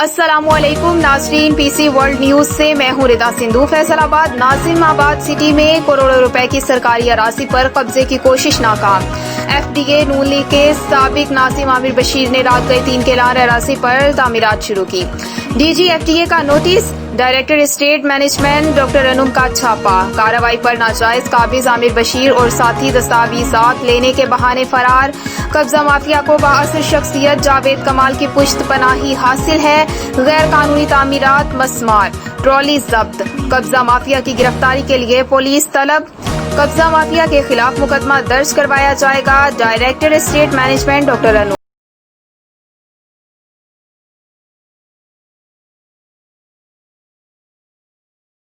अस्सलामुअलैकुम नाज़रीन, PC world news से मैं हूं रिदा सिंधु। फैसलाबाद नाजिमाबाद सिटी में करोड़ों रुपए की सरकारी अराजी पर कब्जे की कोशिश नाकाम। एफडीए नून लीग के साबिक नाजिम आमिर बशीर ने रात गए 3 केलार अराजी पर तामीरात शुरू की। डीजी एफडीए का notice, director state management doctor Anum का छापा। कार्रवाई पर नाजायज काबिज आमिर बशीर और साथी दस्तावेजात लेने के बहाने फरार। कब्जा माफिया को बाअसर शख्सियत जावेद कमाल की पुश्त पनाही हासिल है। गैर कानूनी तामीरात मस्मार, ट्रॉली जब्त। कब्जा माफिया की गिरफ्तारी के लिए पुलिस तलब। कब्जा माफिया के खिलाफ मुकदमा दर्ज करवाया जाएगा। डायरेक्टर स्टेट मैनेजमेंट डॉक्टर अनुम।